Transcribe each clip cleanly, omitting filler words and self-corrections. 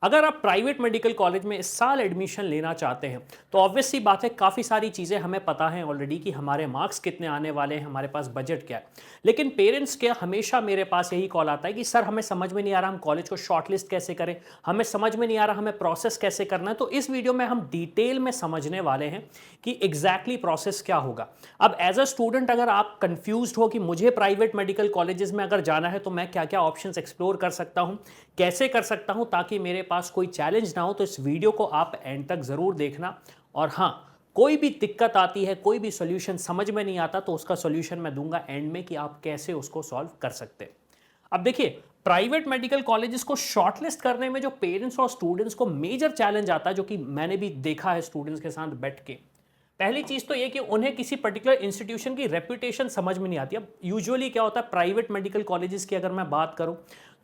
अगर आप private medical college में इस साल एडमिशन लेना चाहते हैं तो ऑब्वियस सी बात है, काफ़ी सारी चीज़ें हमें पता हैं ऑलरेडी कि हमारे मार्क्स कितने आने वाले हैं, हमारे पास बजट क्या है। लेकिन पेरेंट्स के हमेशा मेरे पास यही कॉल आता है कि सर हमें समझ में नहीं आ रहा हम कॉलेज को शॉर्टलिस्ट कैसे करें, हमें समझ में नहीं आ रहा हमें प्रोसेस कैसे करना है। तो इस वीडियो में हम डिटेल में समझने वाले हैं कि एग्जैक्टली प्रोसेस क्या होगा। अब एज अ स्टूडेंट अगर आप कंफ्यूज्ड हो कि मुझे प्राइवेट मेडिकल कॉलेजेस में अगर जाना है तो मैं क्या क्या ऑप्शंस एक्सप्लोर कर सकता हूं, कैसे कर सकता हूं ताकि मेरे पास कोई चैलेंज ना हो, तो इस वीडियो को आप एंड तक जरूर देखना। और हाँ, कोई भी दिक्कत आती है, कोई भी सॉल्यूशन समझ में नहीं आता तो उसका सॉल्यूशन मैं दूंगा एंड में कि आप कैसे उसको सॉल्व कर सकते हैं। अब देखिए, प्राइवेट मेडिकल कॉलेजेस को शॉर्टलिस्ट करने में जो पेरेंट्स और स्टूडेंट्स को मेजर चैलेंज आता है, जो कि मैंने भी देखा है स्टूडेंट्स के साथ बैठ के, पहली चीज तो ये कि उन्हें किसी पर्टिकुलर इंस्टीट्यूशन की रेपुटेशन समझ में नहीं आती। अब यूजुअली क्या होता है, प्राइवेट मेडिकल कॉलेजेस की अगर मैं बात करूं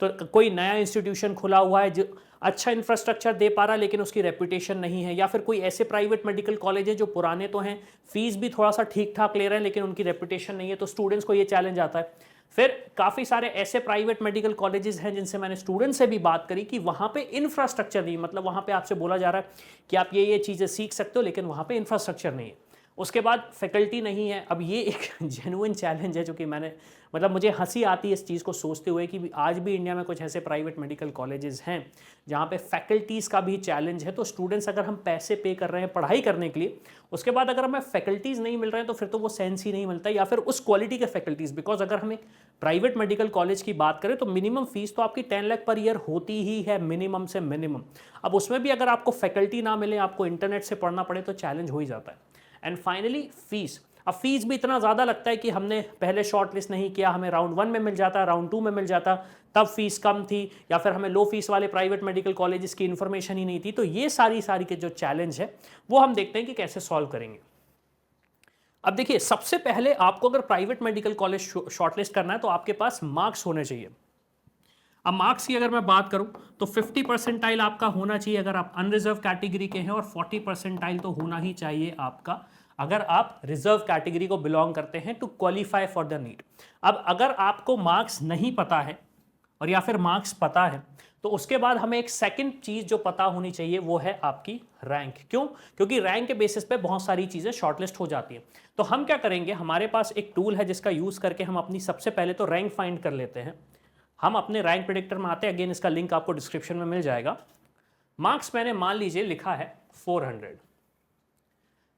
तो कोई नया इंस्टीट्यूशन खुला हुआ है जो अच्छा इंफ्रास्ट्रक्चर दे पा रहा है लेकिन उसकी रेपुटेशन नहीं है, या फिर कोई ऐसे प्राइवेट मेडिकल कॉलेज है जो पुराने तो हैं, फीस भी थोड़ा सा ठीक ठाक ले रहे हैं लेकिन उनकी रेपुटेशन नहीं है, तो स्टूडेंट्स को ये चैलेंज आता है। फिर काफ़ी सारे ऐसे प्राइवेट मेडिकल कॉलेजेस हैं जिनसे मैंने स्टूडेंट से भी बात करी कि वहाँ पे इंफ्रास्ट्रक्चर नहीं, मतलब वहाँ पे आपसे बोला जा रहा है कि आप ये चीज़ें सीख सकते हो लेकिन वहाँ पे इंफ्रास्ट्रक्चर नहीं है, उसके बाद फैकल्टी नहीं है। अब ये एक जेन्युइन चैलेंज है जो कि मैंने, मतलब मुझे हंसी आती है इस चीज़ को सोचते हुए कि आज भी इंडिया में कुछ ऐसे प्राइवेट मेडिकल कॉलेजेस हैं जहाँ पे फैकल्टीज़ का भी चैलेंज है। तो स्टूडेंट्स अगर हम पैसे पे कर रहे हैं पढ़ाई करने के लिए, उसके बाद अगर हमें फैकल्टीज़ नहीं मिल रहे हैं तो फिर तो वो सेंस ही नहीं मिलता, या फिर उस क्वालिटी के फैकल्टीज़। बिकॉज अगर हम एक प्राइवेट मेडिकल कॉलेज की बात करें तो मिनिमम फीस तो आपकी 10 लाख पर ईयर होती ही है, मिनिमम से मिनिमम। अब उसमें भी अगर आपको फैकल्टी ना मिले, आपको इंटरनेट से पढ़ना पड़े, तो चैलेंज हो ही जाता है। And finally fees. अब फीस भी इतना ज़्यादा लगता है कि हमने पहले शॉर्ट लिस्ट नहीं किया, हमें राउंड 1 में मिल जाता, राउंड 2 में मिल जाता, तब फीस कम थी, या फिर हमें लो फीस वाले प्राइवेट मेडिकल कॉलेजेस की इन्फॉर्मेशन ही नहीं थी। तो ये सारी के जो चैलेंज है वो हम देखते हैं कि कैसे सॉल्व करेंगे। अब देखिए, सबसे पहले आपको अगर प्राइवेट मेडिकल कॉलेज शॉर्टलिस्ट करना है तो आपके पास मार्क्स होने चाहिए। अब मार्क्स की अगर मैं बात करूं तो 50 परसेंटाइल आपका होना चाहिए अगर आप अनरिजर्व कैटेगरी के हैं, और 40 परसेंटाइल तो होना ही चाहिए आपका अगर आप रिजर्व कैटेगरी को बिलोंग करते हैं to qualify for the NEET. अब अगर आपको मार्क्स नहीं पता है और या फिर मार्क्स पता है तो उसके बाद हमें एक सेकंड चीज जो पता होनी चाहिए वो है आपकी रैंक। क्यों? क्योंकि रैंक के बेसिस पे बहुत सारी चीजें शॉर्टलिस्ट हो जाती हैं। तो हम क्या करेंगे, हमारे पास एक टूल है जिसका यूज करके हम अपनी सबसे पहले तो रैंक फाइंड कर लेते हैं। हम अपने रैंक प्रेडिक्टर में आते हैं, अगेन इसका लिंक आपको डिस्क्रिप्शन में मिल जाएगा। मार्क्स मैंने मान लीजिए लिखा है 400,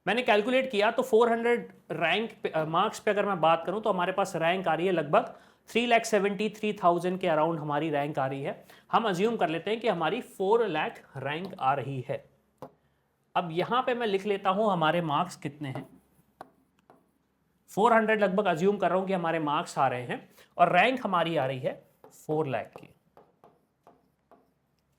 मैंने कैलकुलेट किया तो 400 रैंक मार्क्स पे अगर मैं बात करूं तो हमारे पास रैंक आ रही है लगभग 3,73,000 के अराउंड हमारी रैंक आ रही है। हम अज्यूम कर लेते हैं कि हमारी 4 लाख रैंक आ रही है। अब यहां पे मैं लिख लेता हूं हमारे मार्क्स कितने हैं। 400 लगभग अज्यूम कर रहा हूं कि हमारे मार्क्स आ रहे हैं और रैंक हमारी आ रही है 4 लाख की।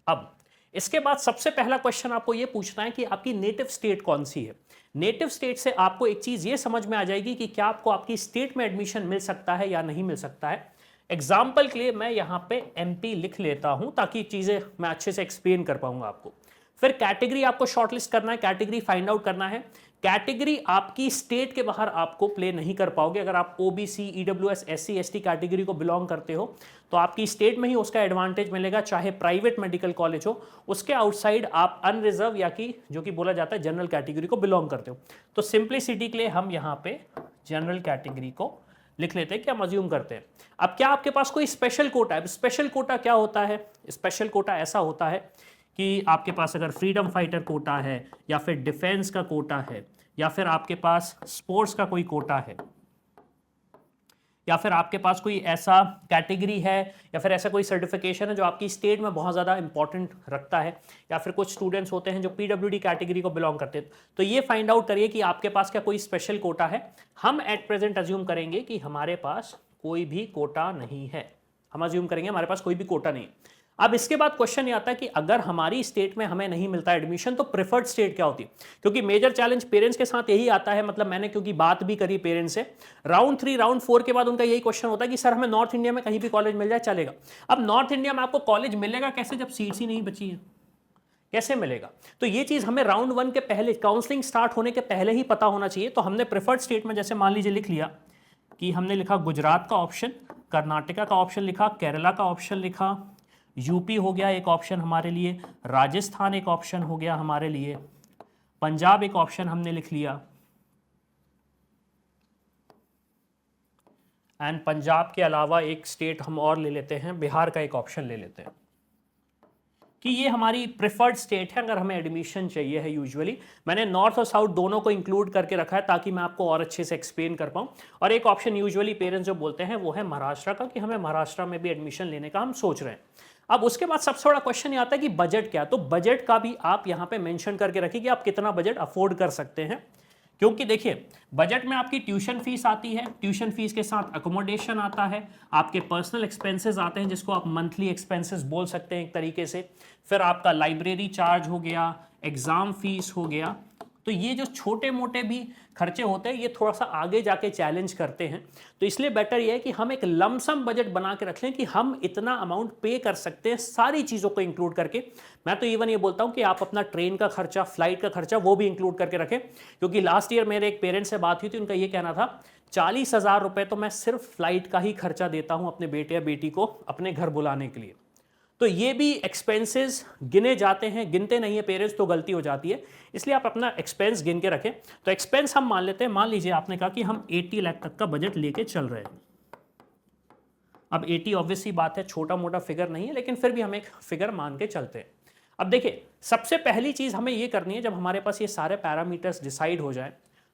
अब इसके बाद सबसे पहला क्वेश्चन आपको यह पूछना है कि आपकी नेटिव स्टेट कौन सी है। नेटिव स्टेट से आपको एक चीज ये समझ में आ जाएगी कि क्या आपको आपकी स्टेट में एडमिशन मिल सकता है या नहीं मिल सकता है। एग्जाम्पल के लिए मैं यहां पे एमपी लिख लेता हूं ताकि चीजें मैं अच्छे से एक्सप्लेन कर पाऊंगा आपको। फिर कैटेगरी आपको शॉर्टलिस्ट करना है, कैटेगरी फाइंड आउट करना है। कैटेगरी आपकी स्टेट के बाहर आपको प्ले नहीं कर पाओगे। अगर आप OBC, EWS, SC, ST category को बिलोंग करते हो तो आपकी स्टेट में ही उसका एडवांटेज मिलेगा, चाहे प्राइवेट मेडिकल कॉलेज हो। उसके आउटसाइड आप अनरिजर्व या कि जो कि बोला जाता है जनरल कैटेगरी को बिलोंग करते हो। तो सिंप्लिसिटी के लिए हम यहाँ पे जनरल कैटेगरी को लिख लेते हैं कि हम अज्यूम करते हैं। अब क्या आपके पास कोई स्पेशल कोटा है? स्पेशल कोटा क्या होता है? स्पेशल कोटा ऐसा होता है कि आपके पास अगर फ्रीडम फाइटर कोटा है, या फिर डिफेंस का कोटा है, या फिर आपके पास स्पोर्ट्स का कोई कोटा है, या फिर आपके पास कोई ऐसा कैटेगरी है या फिर ऐसा कोई सर्टिफिकेशन है जो आपकी स्टेट में बहुत ज़्यादा इंपॉर्टेंट रखता है, या फिर कुछ स्टूडेंट्स होते हैं जो पीडब्ल्यूडी कैटेगरी को बिलोंग करते हैं, तो ये फाइंड आउट करिए कि आपके पास क्या कोई स्पेशल कोटा है। हम एट प्रेजेंट अज्यूम करेंगे कि हमारे पास कोई भी कोटा नहीं है। हम अज्यूम करेंगे हमारे पास कोई भी कोटा नहीं। अब इसके बाद क्वेश्चन ये आता है कि अगर हमारी स्टेट में हमें नहीं मिलता एडमिशन तो प्रेफर्ड स्टेट क्या होती है? क्योंकि मेजर चैलेंज पेरेंट्स के साथ यही आता है। मतलब मैंने क्योंकि बात भी करी पेरेंट्स से, राउंड 3 राउंड 4 के बाद उनका यही क्वेश्चन होता है कि सर हमें नॉर्थ इंडिया में कहीं भी कॉलेज मिल जाए चलेगा। अब नॉर्थ इंडिया में आपको कॉलेज मिलेगा कैसे जब सीट्स ही नहीं बची है? कैसे मिलेगा? तो ये चीज हमें राउंड 1 के पहले, काउंसलिंग स्टार्ट होने के पहले ही पता होना चाहिए। तो हमने प्रेफर्ड स्टेट में जैसे मान लीजिए लिख लिया कि हमने लिखा गुजरात का ऑप्शन, कर्नाटका का ऑप्शन लिखा, केरला का ऑप्शन लिखा, यूपी हो गया एक ऑप्शन हमारे लिए, राजस्थान एक ऑप्शन हो गया हमारे लिए, पंजाब एक ऑप्शन हमने लिख लिया, एंड पंजाब के अलावा एक स्टेट हम और ले लेते हैं, बिहार का एक ऑप्शन ले लेते हैं कि ये हमारी प्रेफर्ड स्टेट है अगर हमें एडमिशन चाहिए है। यूजुअली मैंने नॉर्थ और साउथ दोनों को इंक्लूड करके रखा है ताकि मैं आपको और अच्छे से एक्सप्लेन कर पाऊँ। और एक ऑप्शन यूजुअली पेरेंट्स जो बोलते हैं वो है महाराष्ट्र का, कि हमें महाराष्ट्र में भी एडमिशन लेने का हम सोच रहे हैं। अब उसके बाद सबसे बड़ा क्वेश्चन ये आता है कि बजट क्या, तो बजट का भी आप यहाँ पे मेंशन करके रखिए कि आप कितना बजट अफोर्ड कर सकते हैं। क्योंकि देखिए बजट में आपकी ट्यूशन फीस आती है, ट्यूशन फीस के साथ अकोमोडेशन आता है, आपके पर्सनल एक्सपेंसेस आते हैं जिसको आप मंथली एक्सपेंसेस बोल सकते हैं एक तरीके से, फिर आपका लाइब्रेरी चार्ज हो गया, एग्जाम फीस हो गया। तो ये जो छोटे मोटे भी खर्चे होते हैं ये थोड़ा सा आगे जाके चैलेंज करते हैं। तो इसलिए बेटर ये है कि हम एक लमसम बजट बना के रख लें कि हम इतना अमाउंट पे कर सकते हैं सारी चीज़ों को इंक्लूड करके। मैं तो इवन ये बोलता हूँ कि आप अपना ट्रेन का खर्चा, फ्लाइट का खर्चा वो भी इंक्लूड करके रखें। क्योंकि लास्ट ईयर मेरे एक पेरेंट्स से बात हुई थी, उनका ये कहना था 40,000 रुपये तो मैं सिर्फ फ्लाइट का ही खर्चा देता हूँ अपने बेटे या बेटी को अपने घर बुलाने के लिए। तो ये भी एक्सपेंसेस गिने जाते हैं, गिनते नहीं है पेरेंट्स तो गलती हो जाती है। इसलिए आप अपना एक्सपेंस गिन के रखें। तो एक्सपेंस हम मान लेते हैं, मान लीजिए आपने कहा कि हम 80 लाख तक का बजट लेके चल रहे हैं। अब 80 ऑब्वियसली बात है, छोटा मोटा फिगर नहीं है, लेकिन फिर भी हम एक फिगर मान के चलते हैं। अब देखिए सबसे पहली चीज़ हमें ये करनी है, जब हमारे पास ये सारे पैरामीटर्स डिसाइड हो जाए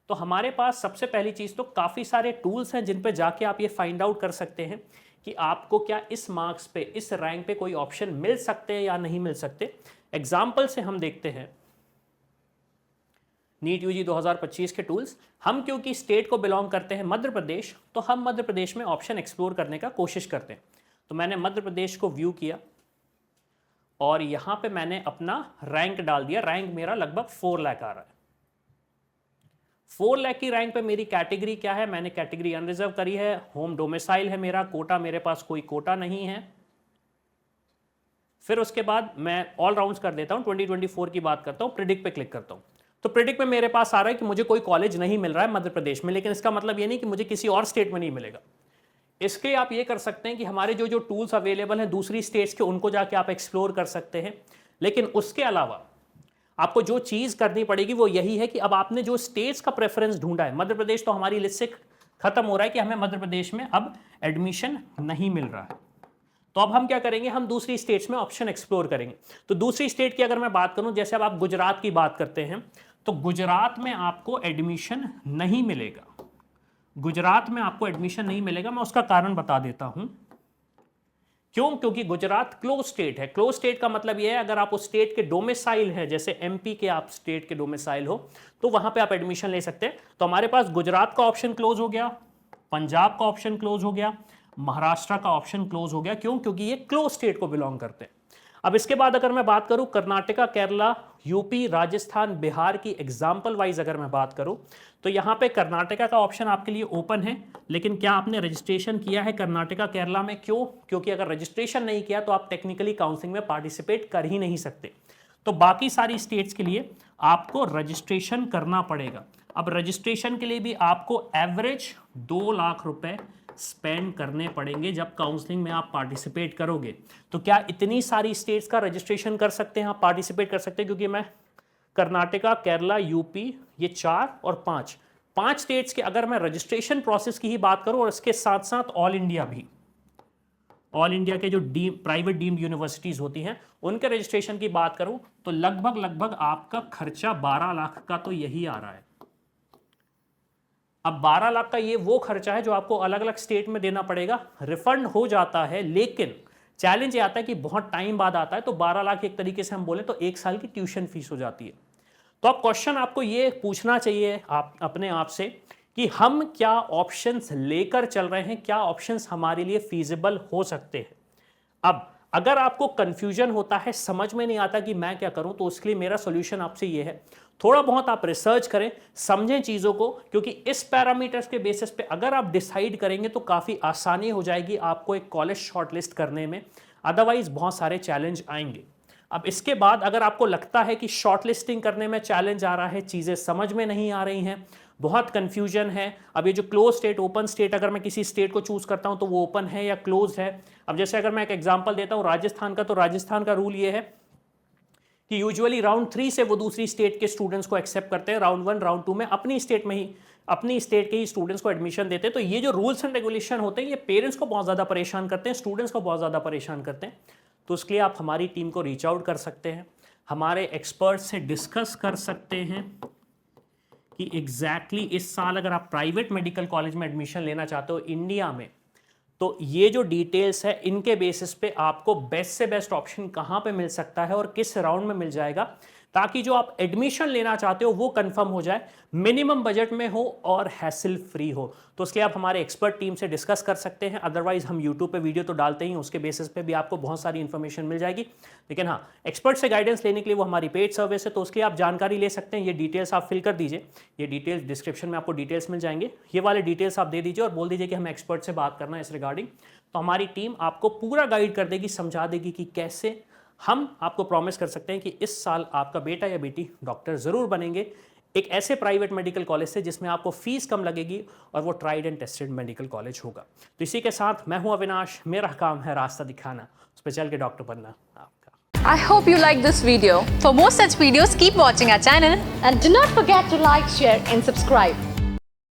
तो हमारे पास सबसे पहली चीज़ तो काफ़ी सारे टूल्स हैं जिन पे जाके आप ये फाइंड आउट कर सकते हैं कि आपको क्या इस मार्क्स पे, इस रैंक पे कोई ऑप्शन मिल सकते हैं या नहीं मिल सकते। एग्जाम्पल से हम देखते हैं नीट यूजी 2025 के टूल्स। हम क्योंकि स्टेट को बिलोंग करते हैं मध्य प्रदेश, तो हम मध्य प्रदेश में ऑप्शन एक्सप्लोर करने का कोशिश करते हैं। तो मैंने मध्य प्रदेश को व्यू किया और यहाँ पे मैंने अपना रैंक डाल दिया। रैंक मेरा लगभग 4 लाख आ रहा है। 4 लाख की रैंक पे मेरी कैटेगरी क्या है, मैंने कैटेगरी अनरिजर्व करी है, होम डोमिसाइल है मेरा, कोटा मेरे पास कोई कोटा नहीं है। फिर उसके बाद मैं ऑल राउंड्स कर देता हूं, 2024 की बात करता हूं, प्रिडिक्ट पे क्लिक करता हूं। तो प्रिडिक्ट में मेरे पास आ रहा है कि मुझे कोई कॉलेज नहीं मिल रहा है मध्य प्रदेश में, लेकिन इसका मतलब ये नहीं कि मुझे किसी और स्टेट में नहीं मिलेगा। इसके आप ये कर सकते हैं कि हमारे जो जो टूल्स अवेलेबल हैं दूसरी स्टेट्स के, उनको जाके आप एक्सप्लोर कर सकते हैं। लेकिन उसके अलावा आपको जो चीज़ करनी पड़ेगी वो यही है कि अब आपने जो स्टेट्स का प्रेफरेंस ढूंढा है, मध्य प्रदेश तो हमारी लिस्ट से खत्म हो रहा है कि हमें मध्य प्रदेश में अब एडमिशन नहीं मिल रहा है। तो अब हम क्या करेंगे, हम दूसरी स्टेट्स में ऑप्शन एक्सप्लोर करेंगे। तो दूसरी स्टेट की अगर मैं बात करूं, जैसे अब आप गुजरात की बात करते हैं, तो गुजरात में आपको एडमिशन नहीं मिलेगा। गुजरात में आपको एडमिशन नहीं मिलेगा, मैं उसका कारण बता देता हूं। क्यों? क्योंकि गुजरात क्लोज स्टेट है। क्लोज स्टेट का मतलब यह है अगर आप उस स्टेट के डोमिसाइल है, जैसे एमपी के आप स्टेट के डोमिसाइल हो, तो वहां पे आप एडमिशन ले सकते हैं। तो हमारे पास गुजरात का ऑप्शन क्लोज हो गया, पंजाब का ऑप्शन क्लोज हो गया, महाराष्ट्र का ऑप्शन क्लोज हो गया। क्यों? क्योंकि ये क्लोज स्टेट को बिलोंग करते हैं। अब इसके बाद अगर मैं बात करूं कर्नाटका, केरला, यूपी, राजस्थान, बिहार की एग्जाम्पल वाइज अगर मैं बात करूं, तो यहां पे कर्नाटका का ऑप्शन आपके लिए ओपन है। लेकिन क्या आपने रजिस्ट्रेशन किया है कर्नाटका, केरला में? क्यों? क्योंकि अगर रजिस्ट्रेशन नहीं किया तो आप टेक्निकली काउंसलिंग में पार्टिसिपेट कर ही नहीं सकते। तो बाकी सारी स्टेट्स के लिए आपको रजिस्ट्रेशन करना पड़ेगा। अब रजिस्ट्रेशन के लिए भी आपको एवरेज 2 लाख रुपए स्पेंड करने पड़ेंगे जब काउंसलिंग में आप पार्टिसिपेट करोगे। तो क्या इतनी सारी स्टेट्स का रजिस्ट्रेशन कर सकते हैं, आप पार्टिसिपेट कर सकते हैं? क्योंकि मैं कर्नाटका, केरला, यूपी, ये 4 और 5 स्टेट्स के अगर मैं रजिस्ट्रेशन प्रोसेस की ही बात करूं और इसके साथ साथ ऑल इंडिया भी, ऑल इंडिया के जो प्राइवेट डीम्ड यूनिवर्सिटीज होती हैं उनके रजिस्ट्रेशन की बात करूं तो लगभग आपका खर्चा 12 लाख का तो यही आ रहा है। अब 12 लाख का ये वो खर्चा है जो आपको अलग अलग स्टेट में देना पड़ेगा। रिफंड हो जाता है, लेकिन चैलेंज ये आता है कि बहुत टाइम बाद आता है। तो 12 लाख एक तरीके से हम बोले तो 1 साल की ट्यूशन फीस हो जाती है। तो अब क्वेश्चन आपको ये पूछना चाहिए आप अपने आप से कि हम क्या ऑप्शंस लेकर चल रहे हैं, क्या ऑप्शंस हमारे लिए फीजिबल हो सकते हैं। अब अगर आपको कंफ्यूजन होता है, समझ में नहीं आता कि मैं क्या करूं, तो उसके लिए मेरा सॉल्यूशन आपसे ये है, थोड़ा बहुत आप रिसर्च करें, समझें चीज़ों को, क्योंकि इस पैरामीटर्स के बेसिस पे अगर आप डिसाइड करेंगे तो काफ़ी आसानी हो जाएगी आपको एक कॉलेज शॉर्टलिस्ट करने में। अदरवाइज बहुत सारे चैलेंज आएंगे। अब इसके बाद अगर आपको लगता है कि शॉर्टलिस्टिंग करने में चैलेंज आ रहा है, चीज़ें समझ में नहीं आ रही हैं, बहुत कन्फ्यूजन है। अब ये जो क्लोज स्टेट ओपन स्टेट, अगर मैं किसी स्टेट को चूज करता हूं तो वो ओपन है या क्लोज है। अब जैसे अगर मैं एक एग्जांपल देता हूं राजस्थान का, तो राजस्थान का रूल ये है कि यूजुअली राउंड 3 से वो दूसरी स्टेट के स्टूडेंट्स को एक्सेप्ट करते हैं, राउंड 1 राउंड 2 में अपनी स्टेट में ही अपनी स्टेट के ही स्टूडेंट्स को एडमिशन देते हैं। तो ये जो रूल्स एंड रेगुलेशन होते हैं ये पेरेंट्स को बहुत ज़्यादा परेशान करते हैं, स्टूडेंट्स को बहुत ज़्यादा परेशान करते हैं। तो उसके लिए आप हमारी टीम को रीच आउट कर सकते हैं, हमारे एक्सपर्ट से डिस्कस कर सकते हैं कि एग्जैक्टली इस साल अगर आप प्राइवेट मेडिकल कॉलेज में एडमिशन लेना चाहते हो इंडिया में, तो ये जो डिटेल्स है इनके बेसिस पे आपको बेस्ट से बेस्ट ऑप्शन कहाँ पे मिल सकता है और किस राउंड में मिल जाएगा, ताकि जो आप एडमिशन लेना चाहते हो वो कंफर्म हो जाए, मिनिमम बजट में हो और हैसल फ्री हो। तो उसके आप हमारे एक्सपर्ट टीम से डिस्कस कर सकते हैं। अदरवाइज हम यूट्यूब पे वीडियो तो डालते ही, उसके बेसिस पे भी आपको बहुत सारी इंफॉर्मेशन मिल जाएगी। लेकिन हाँ, एक्सपर्ट से गाइडेंस लेने के लिए वो हमारी पेड सर्विस है, तो उसके आप जानकारी ले सकते हैं। ये डिटेल्स आप फिल कर दीजिए, ये डिटेल्स डिस्क्रिप्शन में आपको डिटेल्स मिल जाएंगे। ये वाले डिटेल्स आप दे दीजिए और बोल दीजिए कि हमें एक्सपर्ट से बात करना है इस रिगार्डिंग, तो हमारी टीम आपको पूरा गाइड कर देगी, समझा देगी कि कैसे हम आपको प्रॉमिस कर सकते हैं कि इस साल आपका बेटा या बेटी डॉक्टर ज़रूर बनेंगे, एक ऐसे प्राइवेट मेडिकल कॉलेज से जिसमें आपको फीस कम लगेगी और वो tried and tested medical college होगा। तो इसी के साथ मैं हूं अविनाश, मेरा काम है रास्ता दिखाना, उस पर चल के डॉक्टर बनना आपका। I hope you like this video. For more such videos, keep watching our channel and do not forget to like, share and subscribe.